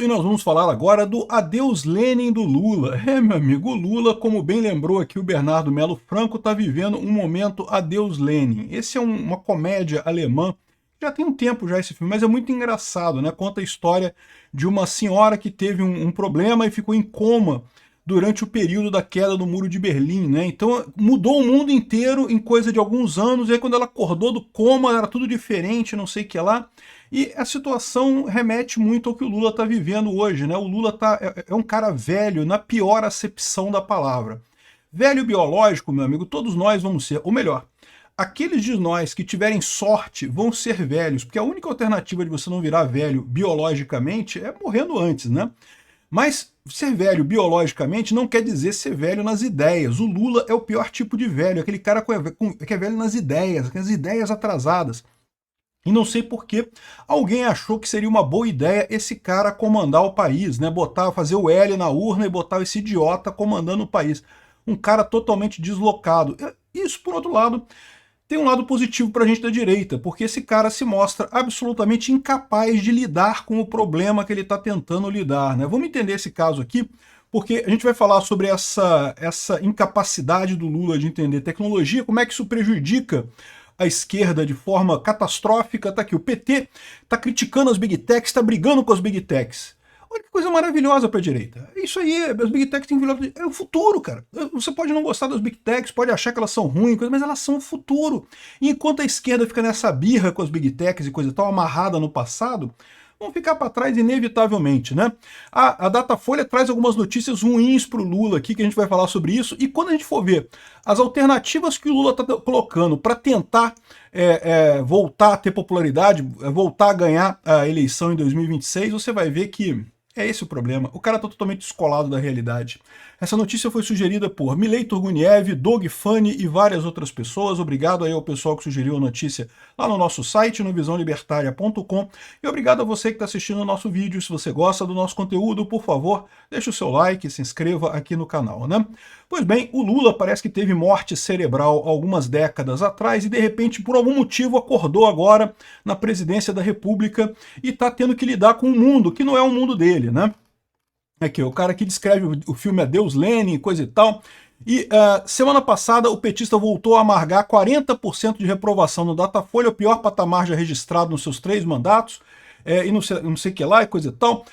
E nós vamos falar agora do Adeus Lenin do Lula. Meu amigo, o Lula, como bem lembrou aqui o Bernardo Melo Franco, está vivendo um momento Adeus Lenin. Esse é uma comédia alemã, já tem um tempo já esse filme, mas é muito engraçado, né? Conta a história de uma senhora que teve um problema e ficou em coma durante o período da queda do Muro de Berlim, né? Então mudou o mundo inteiro em coisa de alguns anos, e aí quando ela acordou do coma era tudo diferente, não sei o que lá. E a situação remete muito ao que o Lula está vivendo hoje, né? O Lula é um cara velho, na pior acepção da palavra. Velho biológico, meu amigo, todos nós vamos ser, ou melhor, aqueles de nós que tiverem sorte vão ser velhos, porque a única alternativa de você não virar velho biologicamente é morrendo antes, né? Mas ser velho biologicamente não quer dizer ser velho nas ideias. O Lula é o pior tipo de velho, aquele cara que é velho nas ideias, com as ideias atrasadas. E não sei por que alguém achou que seria uma boa ideia esse cara comandar o país, né? Fazer o L na urna e botar esse idiota comandando o país. Um cara totalmente deslocado. Isso, por outro lado, tem um lado positivo para a gente da direita, porque esse cara se mostra absolutamente incapaz de lidar com o problema que ele está tentando lidar, né? Vamos entender esse caso aqui, porque a gente vai falar sobre essa incapacidade do Lula de entender tecnologia, como é que isso prejudica a esquerda de forma catastrófica. Tá aqui, o PT está criticando as Big Techs, está brigando com as Big Techs. Olha que coisa maravilhosa para a direita. Isso aí, as Big Techs têm que virar... É o futuro, cara. Você pode não gostar das Big Techs, pode achar que elas são ruins, mas elas são o futuro. E enquanto a esquerda fica nessa birra com as Big Techs e coisa e tal, amarrada no passado, vão ficar para trás inevitavelmente, né? A Datafolha traz algumas notícias ruins para o Lula aqui, que a gente vai falar sobre isso, e quando a gente for ver as alternativas que o Lula está colocando para tentar voltar a ter popularidade, voltar a ganhar a eleição em 2026, você vai ver que é esse o problema. O cara está totalmente descolado da realidade. Essa notícia foi sugerida por Milei Turguniev, Doug Funny e várias outras pessoas. Obrigado aí ao pessoal que sugeriu a notícia lá no nosso site, no visãolibertaria.com. E obrigado a você que está assistindo o nosso vídeo. Se você gosta do nosso conteúdo, por favor, deixe o seu like, se inscreva aqui no canal, né? Pois bem, o Lula parece que teve morte cerebral algumas décadas atrás e de repente, por algum motivo, acordou agora na presidência da República e está tendo que lidar com um mundo que não é o mundo dele, né? Aqui, o cara que descreve o filme Adeus Lenin, coisa e tal. E semana passada o petista voltou a amargar 40% de reprovação no Datafolha, o pior patamar já registrado nos seus 3 mandatos, e não sei o que lá, e coisa e tal.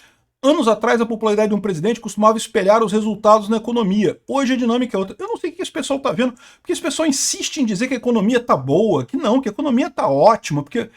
Anos atrás, a popularidade de um presidente costumava espelhar os resultados na economia. Hoje a dinâmica é outra. Eu não sei o que esse pessoal está vendo, porque esse pessoal insiste em dizer que a economia está boa, que não, que a economia está ótima, porque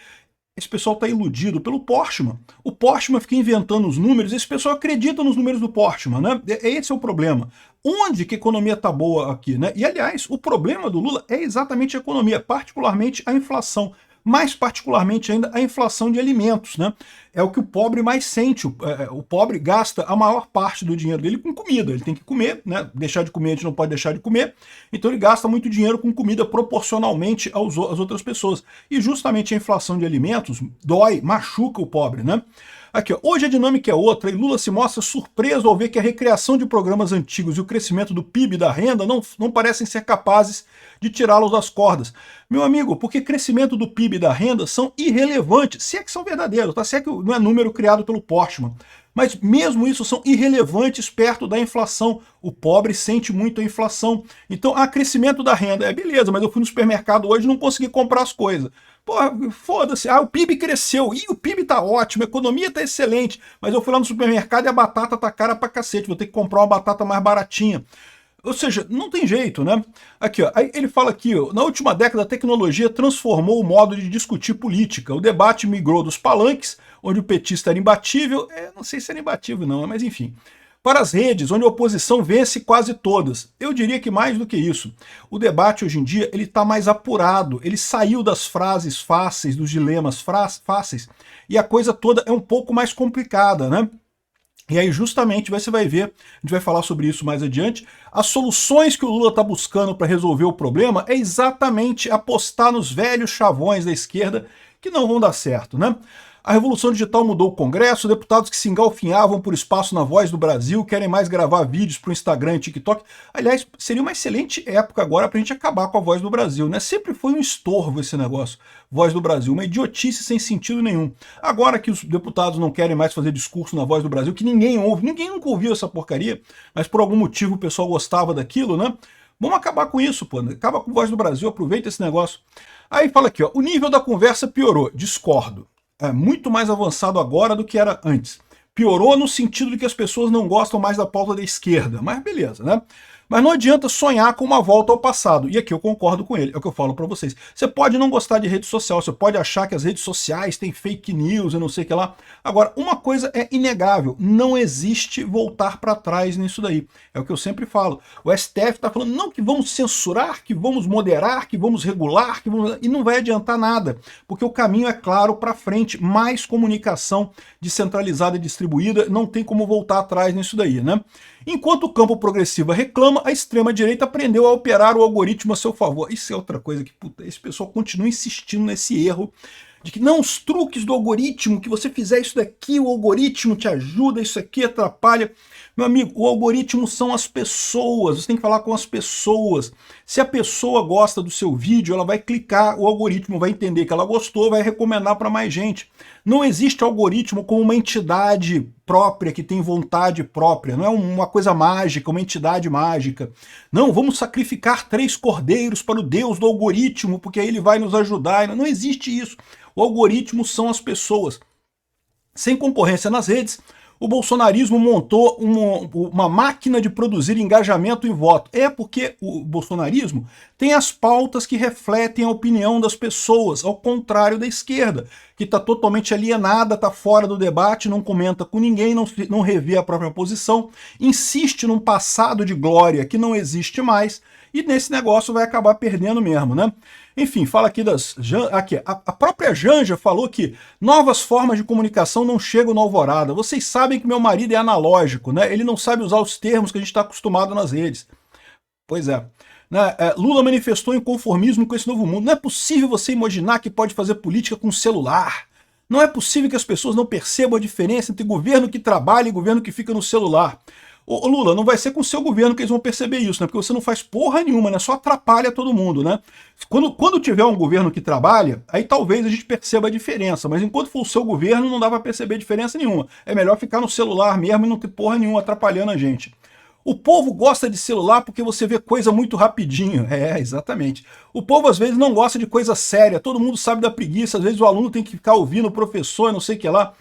esse pessoal está iludido pelo Portman. O Portman fica inventando os números, esse pessoal acredita nos números do Portman, né? Esse é o problema. Onde que a economia está boa aqui, né? E, aliás, o problema do Lula é exatamente a economia, particularmente a inflação. Mais particularmente ainda a inflação de alimentos, né? É o que o pobre mais sente. O pobre gasta a maior parte do dinheiro dele com comida. Ele tem que comer, né? Deixar de comer, a gente não pode deixar de comer. Então ele gasta muito dinheiro com comida proporcionalmente às outras pessoas. E justamente a inflação de alimentos dói, machuca o pobre, né? Aqui, ó, hoje a dinâmica é outra e Lula se mostra surpreso ao ver que a recriação de programas antigos e o crescimento do PIB e da renda não parecem ser capazes de tirá-los das cordas. Meu amigo, porque crescimento do PIB e da renda são irrelevantes, se é que são verdadeiros, tá? Se é que não é número criado pelo Portman. Mas mesmo isso são irrelevantes perto da inflação. O pobre sente muito a inflação. Então, crescimento da renda. Beleza, mas eu fui no supermercado hoje e não consegui comprar as coisas. Porra, foda-se, o PIB cresceu, o PIB tá ótimo, a economia tá excelente, mas eu fui lá no supermercado e a batata tá cara pra cacete, vou ter que comprar uma batata mais baratinha. Ou seja, não tem jeito, né? Aqui, ó, aí ele fala aqui, ó, na última década a tecnologia transformou o modo de discutir política. O debate migrou dos palanques, onde o petista era imbatível, não sei se era imbatível não, mas enfim, para as redes, onde a oposição vence quase todas. Eu diria que mais do que isso. O debate hoje em dia ele está mais apurado, ele saiu das frases fáceis, dos dilemas fáceis, e a coisa toda é um pouco mais complicada, né? E aí justamente você vai ver, a gente vai falar sobre isso mais adiante, as soluções que o Lula está buscando para resolver o problema é exatamente apostar nos velhos chavões da esquerda que não vão dar certo, né? A revolução digital mudou o Congresso, deputados que se engalfinhavam por espaço na Voz do Brasil querem mais gravar vídeos para o Instagram e TikTok. Aliás, seria uma excelente época agora para a gente acabar com a Voz do Brasil, né? Sempre foi um estorvo esse negócio, Voz do Brasil, uma idiotice sem sentido nenhum. Agora que os deputados não querem mais fazer discurso na Voz do Brasil, que ninguém ouve, ninguém nunca ouviu essa porcaria, mas por algum motivo o pessoal gostava daquilo, né? Vamos acabar com isso, pô. Acaba com a Voz do Brasil, aproveita esse negócio. Aí fala aqui, ó, o nível da conversa piorou. Discordo. É muito mais avançado agora do que era antes. Piorou no sentido de que as pessoas não gostam mais da pauta da esquerda, mas beleza, né? Mas não adianta sonhar com uma volta ao passado. E aqui eu concordo com ele, é o que eu falo para vocês. Você pode não gostar de rede social, você pode achar que as redes sociais têm fake news e não sei o que lá. Agora, uma coisa é inegável, não existe voltar para trás nisso daí. É o que eu sempre falo. O STF está falando, não, que vamos censurar, que vamos moderar, que vamos regular, que vamos... e não vai adiantar nada, porque o caminho é claro para frente, mais comunicação descentralizada e distribuída, não tem como voltar atrás nisso daí, né? Enquanto o campo progressista reclama, a extrema-direita aprendeu a operar o algoritmo a seu favor. Isso é outra coisa que, puta, esse pessoal continua insistindo nesse erro de que, não, os truques do algoritmo, que você fizer isso daqui, o algoritmo te ajuda, isso aqui atrapalha. Meu amigo, o algoritmo são as pessoas, você tem que falar com as pessoas. Se a pessoa gosta do seu vídeo, ela vai clicar, o algoritmo vai entender que ela gostou, vai recomendar para mais gente. Não existe algoritmo como uma entidade própria, que tem vontade própria, não é uma coisa mágica, uma entidade mágica. Não, vamos sacrificar 3 cordeiros para o Deus do algoritmo, porque aí ele vai nos ajudar. Não existe isso. O algoritmo são as pessoas. Sem concorrência nas redes, o bolsonarismo montou uma máquina de produzir engajamento e voto. É porque o bolsonarismo tem as pautas que refletem a opinião das pessoas, ao contrário da esquerda, que está totalmente alienada, está fora do debate, não comenta com ninguém, não revê a própria posição, insiste num passado de glória que não existe mais, e nesse negócio vai acabar perdendo mesmo, né? Enfim, fala aqui das... Aqui, a própria Janja falou que novas formas de comunicação não chegam na alvorada. Vocês sabem que meu marido é analógico, né? Ele não sabe usar os termos que a gente está acostumado nas redes. Pois é. Né? Lula manifestou inconformismo com esse novo mundo. Não é possível você imaginar que pode fazer política com celular. Não é possível que as pessoas não percebam a diferença entre governo que trabalha e governo que fica no celular. Ô Lula, não vai ser com o seu governo que eles vão perceber isso, né? Porque você não faz porra nenhuma, né? Só atrapalha todo mundo, né? Quando tiver um governo que trabalha, aí talvez a gente perceba a diferença, mas enquanto for o seu governo, não dá pra perceber diferença nenhuma. É melhor ficar no celular mesmo e não ter porra nenhuma atrapalhando a gente. O povo gosta de celular porque você vê coisa muito rapidinho. É, exatamente. O povo às vezes não gosta de coisa séria, todo mundo sabe da preguiça, às vezes o aluno tem que ficar ouvindo o professor, não sei o que lá.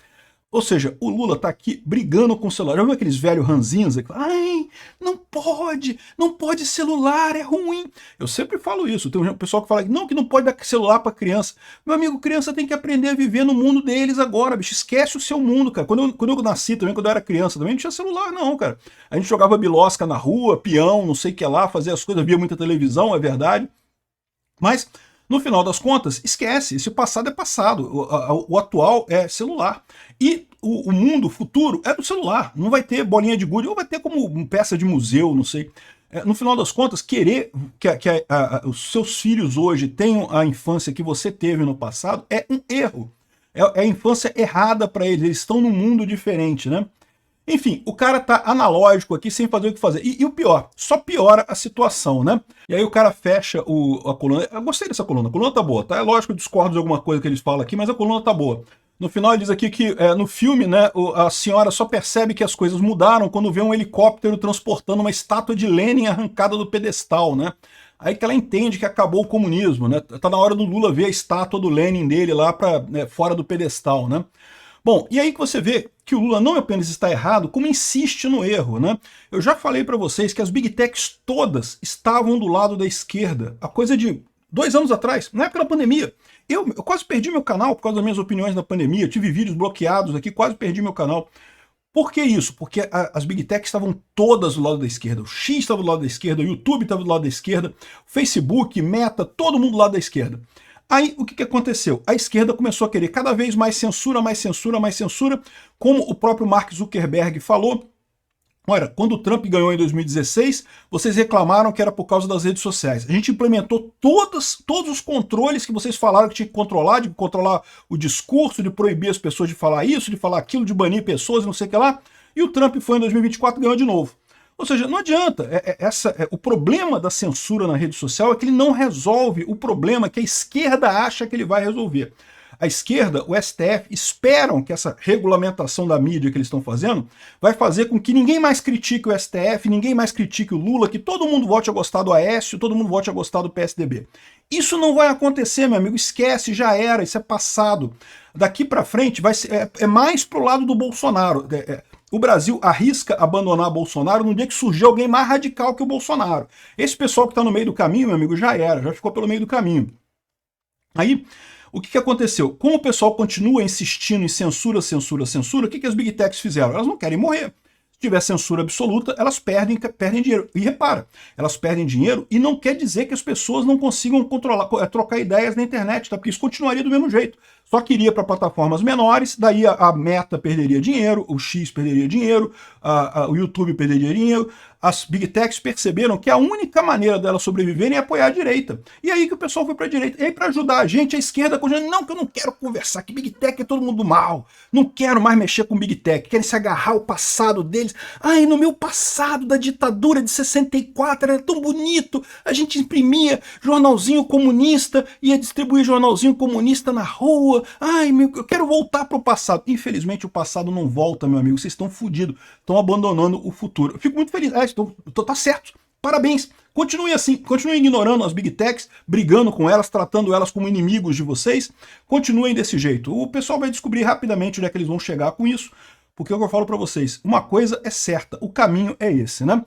Ou seja, o Lula tá aqui brigando com o celular. Já viu aqueles velhos ranzinza que falam, ai, não pode celular, é ruim. Eu sempre falo isso. Tem um pessoal que fala, não, que não pode dar celular para criança. Meu amigo, criança tem que aprender a viver no mundo deles agora, bicho. Esquece o seu mundo, cara. Quando eu nasci também, quando eu era criança também, não tinha celular não, cara. A gente jogava bilosca na rua, peão, não sei o que lá, fazia as coisas, via muita televisão, é verdade. Mas... no final das contas, esquece, esse passado é passado, o atual é celular. E o mundo futuro é do celular, não vai ter bolinha de gude, ou vai ter como peça de museu, não sei. No final das contas, querer que os seus filhos hoje tenham a infância que você teve no passado é um erro. É a infância errada para eles, eles estão num mundo diferente, né? Enfim, o cara tá analógico aqui sem fazer o que fazer. E o pior, só piora a situação, né? E aí o cara fecha a coluna. Eu gostei dessa coluna, a coluna tá boa, tá? É lógico que eu discordo de alguma coisa que eles falam aqui, mas a coluna tá boa. No final ele diz aqui que no filme, né, a senhora só percebe que as coisas mudaram quando vê um helicóptero transportando uma estátua de Lenin arrancada do pedestal, né? Aí que ela entende que acabou o comunismo, né? Tá na hora do Lula ver a estátua do Lenin dele lá fora do pedestal, né? Bom, e aí que você vê que o Lula não apenas está errado, como insiste no erro, né? Eu já falei para vocês que as Big Techs todas estavam do lado da esquerda, a coisa de 2 anos atrás, na época da pandemia. Eu quase perdi meu canal por causa das minhas opiniões na pandemia, eu tive vídeos bloqueados aqui, quase perdi meu canal. Por que isso? Porque as Big Techs estavam todas do lado da esquerda. O X estava do lado da esquerda, o YouTube estava do lado da esquerda, o Facebook, Meta, todo mundo do lado da esquerda. Aí, o que aconteceu? A esquerda começou a querer cada vez mais censura, mais censura, mais censura. Como o próprio Mark Zuckerberg falou, Olha, quando o Trump ganhou em 2016, vocês reclamaram que era por causa das redes sociais. A gente implementou todos os controles que vocês falaram que tinha que controlar, de controlar o discurso, de proibir as pessoas de falar isso, de falar aquilo, de banir pessoas e não sei o que lá. E o Trump foi em 2024 e ganhou de novo. Ou seja, não adianta. O problema da censura na rede social é que ele não resolve o problema que a esquerda acha que ele vai resolver. A esquerda, o STF, esperam que essa regulamentação da mídia que eles estão fazendo vai fazer com que ninguém mais critique o STF, ninguém mais critique o Lula, que todo mundo vote a gostar do Aécio, todo mundo vote a gostar do PSDB. Isso não vai acontecer, meu amigo, esquece, já era, isso é passado. Daqui para frente vai ser, é mais pro lado do Bolsonaro. O Brasil arrisca abandonar Bolsonaro no dia que surgir alguém mais radical que o Bolsonaro. Esse pessoal que está no meio do caminho, meu amigo, já era, já ficou pelo meio do caminho. Aí, o que aconteceu? Como o pessoal continua insistindo em censura, censura, censura, o que as Big Techs fizeram? Elas não querem morrer. Se tiver censura absoluta, elas perdem dinheiro. E repara, elas perdem dinheiro e não quer dizer que as pessoas não consigam trocar ideias na internet, tá? Porque isso continuaria do mesmo jeito. Só que iria para plataformas menores, daí a Meta perderia dinheiro, o X perderia dinheiro, o YouTube perderia dinheiro. As Big Techs perceberam que a única maneira delas sobreviverem é apoiar a direita. E aí que o pessoal foi para a direita. E aí, para ajudar a gente, a esquerda, não, que eu não quero conversar, que Big Tech é todo mundo mal. Não quero mais mexer com Big Tech. Querem se agarrar ao passado deles. Ai, no meu passado da ditadura de 64 era tão bonito. A gente imprimia jornalzinho comunista, ia distribuir jornalzinho comunista na rua. Ai, eu quero voltar para o passado. Infelizmente, o passado não volta, meu amigo. Vocês estão fodidos. Estão abandonando o futuro. Eu fico muito feliz. Tá certo. Parabéns. Continue assim. Continue ignorando as Big Techs, brigando com elas, tratando elas como inimigos de vocês. Continuem desse jeito. O pessoal vai descobrir rapidamente onde é que eles vão chegar com isso. Porque é o que eu falo para vocês. Uma coisa é certa. O caminho é esse, né?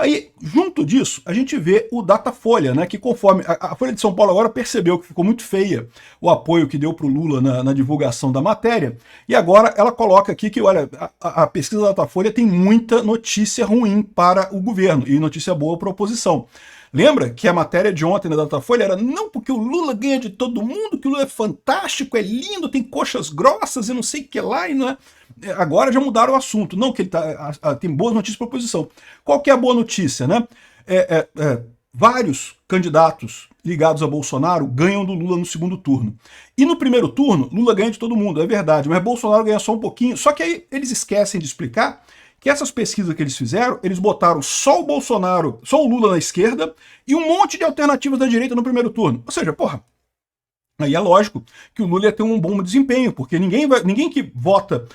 Aí, junto disso, a gente vê o Datafolha, né, que conforme a Folha de São Paulo agora percebeu que ficou muito feia o apoio que deu para o Lula na divulgação da matéria, e agora ela coloca aqui que, olha, a pesquisa da Datafolha tem muita notícia ruim para o governo e notícia boa para a oposição. Lembra que a matéria de ontem na Datafolha era não porque o Lula ganha de todo mundo, que o Lula é fantástico, é lindo, tem coxas grossas e não sei o que lá, e não é... Agora já mudaram o assunto, não que ele tem boas notícias para a oposição. Qual que é a boa notícia, né? Vários candidatos ligados a Bolsonaro ganham do Lula no segundo turno. E no primeiro turno, Lula ganha de todo mundo, é verdade, mas Bolsonaro ganha só um pouquinho. Só que aí eles esquecem de explicar que essas pesquisas que eles fizeram, eles botaram só o Bolsonaro, só o Lula na esquerda e um monte de alternativas da direita no primeiro turno. Ou seja, porra, aí é lógico que o Lula ia ter um bom desempenho, porque ninguém que vota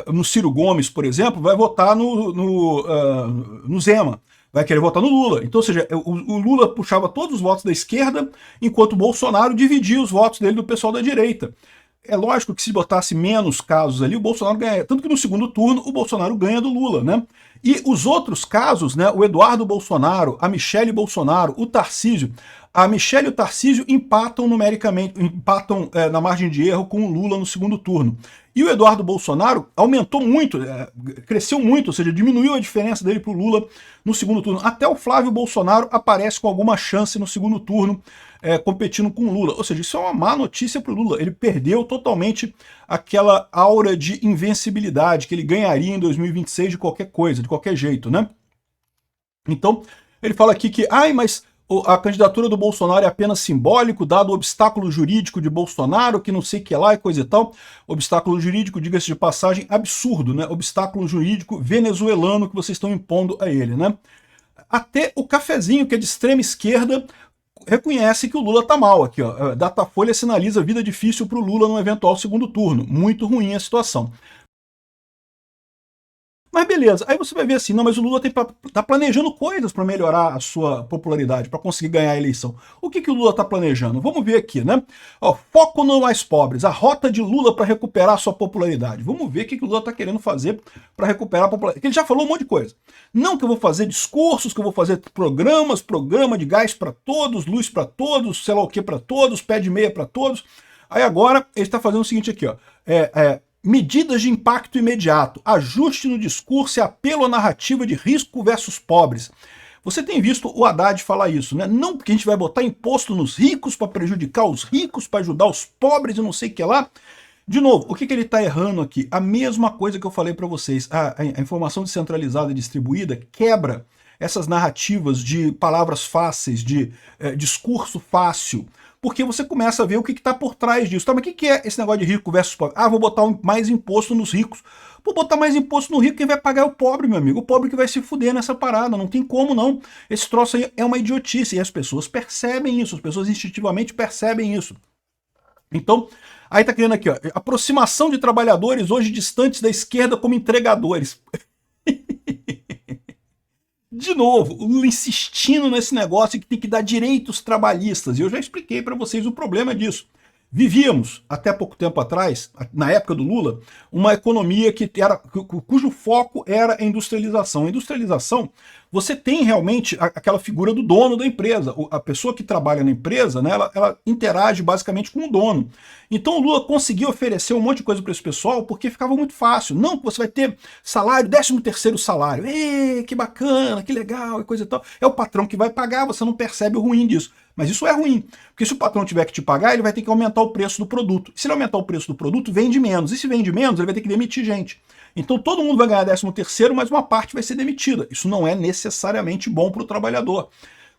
no Ciro Gomes, por exemplo, vai votar no Zema, vai querer votar no Lula. Então, ou seja, o Lula puxava todos os votos da esquerda, enquanto o Bolsonaro dividia os votos dele do pessoal da direita. É lógico que se botasse menos casos ali, o Bolsonaro ganha. Tanto que no segundo turno o Bolsonaro ganha do Lula, né? E os outros casos, né? O Eduardo Bolsonaro, a Michele Bolsonaro, o Tarcísio. A Michele e o Tarcísio empatam numericamente, na margem de erro com o Lula no segundo turno. E o Eduardo Bolsonaro aumentou muito, cresceu muito, ou seja, diminuiu a diferença dele para o Lula no segundo turno. Até o Flávio Bolsonaro aparece com alguma chance no segundo turno, competindo com o Lula. Ou seja, isso é uma má notícia para o Lula. Ele perdeu totalmente aquela aura de invencibilidade que ele ganharia em 2026 de qualquer coisa, de qualquer jeito, né? Então, ele fala aqui que, mas a candidatura do Bolsonaro é apenas simbólico, dado o obstáculo jurídico de Bolsonaro, que não sei o que lá e coisa e tal. Obstáculo jurídico, diga-se de passagem, absurdo, né? Obstáculo jurídico venezuelano que vocês estão impondo a ele, né? Até o Cafezinho, que é de extrema esquerda, reconhece que o Lula tá mal aqui, ó. Datafolha sinaliza vida difícil para o Lula no eventual segundo turno. Muito ruim a situação. Mas beleza, aí você vai ver assim, não, mas o Lula tá planejando coisas para melhorar a sua popularidade, para conseguir ganhar a eleição. O que o Lula está planejando? Vamos ver aqui, né? Ó, foco no mais pobres, a rota de Lula para recuperar a sua popularidade. Vamos ver o que o Lula está querendo fazer para recuperar a popularidade. Ele já falou um monte de coisa. Não que eu vou fazer discursos, que eu vou fazer programa de gás para todos, luz para todos, sei lá o que para todos, pé de meia para todos. Aí agora ele está fazendo o seguinte aqui, ó. Medidas de impacto imediato, ajuste no discurso e apelo à narrativa de risco versus pobres. Você tem visto o Haddad falar isso, né? Não porque a gente vai botar imposto nos ricos para prejudicar os ricos, para ajudar os pobres e não sei o que lá. De novo, o que ele está errando aqui? A mesma coisa que eu falei para vocês. A informação descentralizada e distribuída quebra essas narrativas de palavras fáceis, de discurso fácil, porque você começa a ver o que está por trás disso. Tá, mas o que é esse negócio de rico versus pobre? Ah, vou botar mais imposto nos ricos. Vou botar mais imposto no rico, quem vai pagar é o pobre, meu amigo. O pobre que vai se fuder nessa parada, não tem como não. Esse troço aí é uma idiotice, e as pessoas percebem isso, as pessoas instintivamente percebem isso. Então, aí tá querendo aqui, ó, aproximação de trabalhadores hoje distantes da esquerda como entregadores. De novo, o Lula insistindo nesse negócio que tem que dar direitos trabalhistas. E eu já expliquei para vocês o problema disso. Vivíamos, até pouco tempo atrás, na época do Lula, uma economia cujo foco era a industrialização. A industrialização, você tem realmente aquela figura do dono da empresa. A pessoa que trabalha na empresa, né, ela interage basicamente com o dono. Então o Lula conseguiu oferecer um monte de coisa para esse pessoal porque ficava muito fácil. Não, você vai ter salário, 13º salário. Ei, que bacana, que legal, e coisa e tal. É o patrão que vai pagar, você não percebe o ruim disso. Mas isso é ruim, porque se o patrão tiver que te pagar, ele vai ter que aumentar o preço do produto. Se ele aumentar o preço do produto, vende menos. E se vende menos, ele vai ter que demitir gente. Então todo mundo vai ganhar 13º, mas uma parte vai ser demitida. Isso não é necessariamente bom para o trabalhador.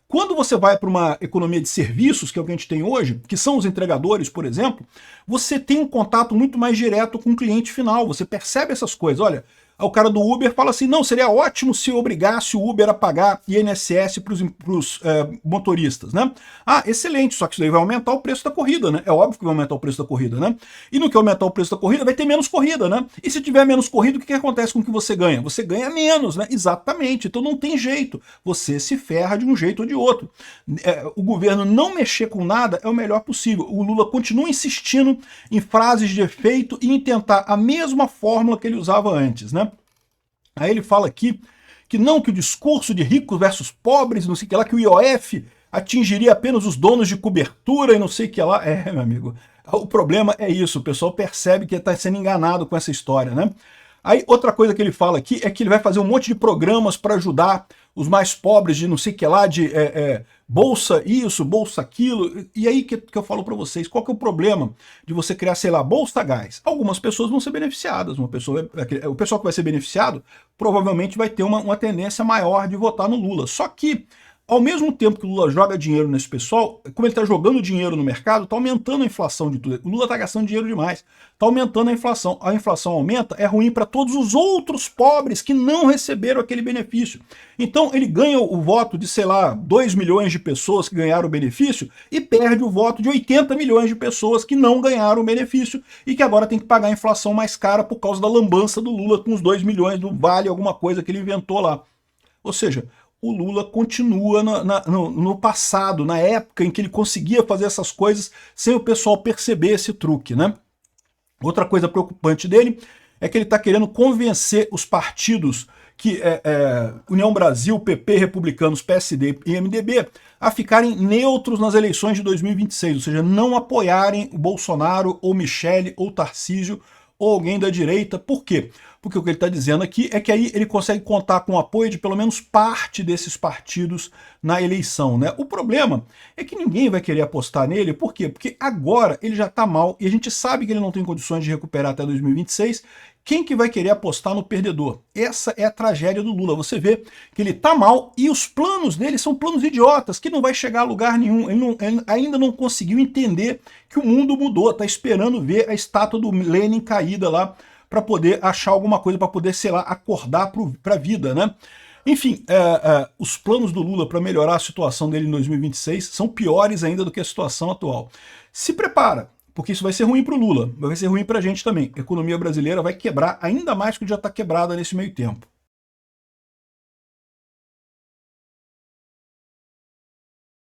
Quando você vai para uma economia de serviços, que é o que a gente tem hoje, que são os entregadores, por exemplo, você tem um contato muito mais direto com o cliente final. Você percebe essas coisas. Olha, o cara do Uber fala assim, não, seria ótimo se eu obrigasse o Uber a pagar INSS para os motoristas, né? Ah, excelente, só que isso daí vai aumentar o preço da corrida, né? É óbvio que vai aumentar o preço da corrida, né? E no que aumentar o preço da corrida, vai ter menos corrida, né? E se tiver menos corrida, o que acontece com o que você ganha? Você ganha menos, né? Exatamente, então não tem jeito. Você se ferra de um jeito ou de outro. O governo não mexer com nada é o melhor possível. O Lula continua insistindo em frases de efeito e em tentar a mesma fórmula que ele usava antes, né? Aí ele fala aqui que não, que o discurso de ricos versus pobres, não sei o que lá, que o IOF atingiria apenas os donos de cobertura e não sei o que lá. É, meu amigo, o problema é isso, o pessoal percebe que está sendo enganado com essa história, né? Aí outra coisa que ele fala aqui é que ele vai fazer um monte de programas para ajudar os mais pobres de não sei o que lá, de bolsa isso, bolsa aquilo. E aí que eu falo para vocês, qual que é o problema de você criar, sei lá, bolsa gás? Algumas pessoas vão ser beneficiadas, o pessoal que vai ser beneficiado provavelmente vai ter uma tendência maior de votar no Lula. Só que, ao mesmo tempo que o Lula joga dinheiro nesse pessoal, como ele está jogando dinheiro no mercado, está aumentando a inflação de tudo. O Lula está gastando dinheiro demais, está aumentando a inflação aumenta, é ruim para todos os outros pobres que não receberam aquele benefício. Então ele ganha o voto de, sei lá, 2 milhões de pessoas que ganharam o benefício e perde o voto de 80 milhões de pessoas que não ganharam o benefício e que agora tem que pagar a inflação mais cara por causa da lambança do Lula com os 2 milhões do vale alguma coisa que ele inventou lá. Ou seja, o Lula continua no passado, na época em que ele conseguia fazer essas coisas sem o pessoal perceber esse truque, né? Outra coisa preocupante dele é que ele está querendo convencer os partidos que União Brasil, PP, Republicanos, PSD e MDB a ficarem neutros nas eleições de 2026, ou seja, não apoiarem o Bolsonaro ou Michele ou Tarcísio ou alguém da direita. Por quê? Porque o que ele está dizendo aqui é que aí ele consegue contar com o apoio de pelo menos parte desses partidos na eleição, né? O problema é que ninguém vai querer apostar nele. Por quê? Porque agora ele já está mal e a gente sabe que ele não tem condições de recuperar até 2026. Quem que vai querer apostar no perdedor? Essa é a tragédia do Lula. Você vê que ele está mal e os planos dele são planos idiotas, que não vai chegar a lugar nenhum. Ele ainda não conseguiu entender que o mundo mudou, está esperando ver a estátua do Lenin caída lá para poder achar alguma coisa, para poder, sei lá, acordar para a vida, né? Enfim, os planos do Lula para melhorar a situação dele em 2026 são piores ainda do que a situação atual. Se prepara, porque isso vai ser ruim para o Lula, vai ser ruim para a gente também. A economia brasileira vai quebrar ainda mais do que já está quebrada nesse meio tempo.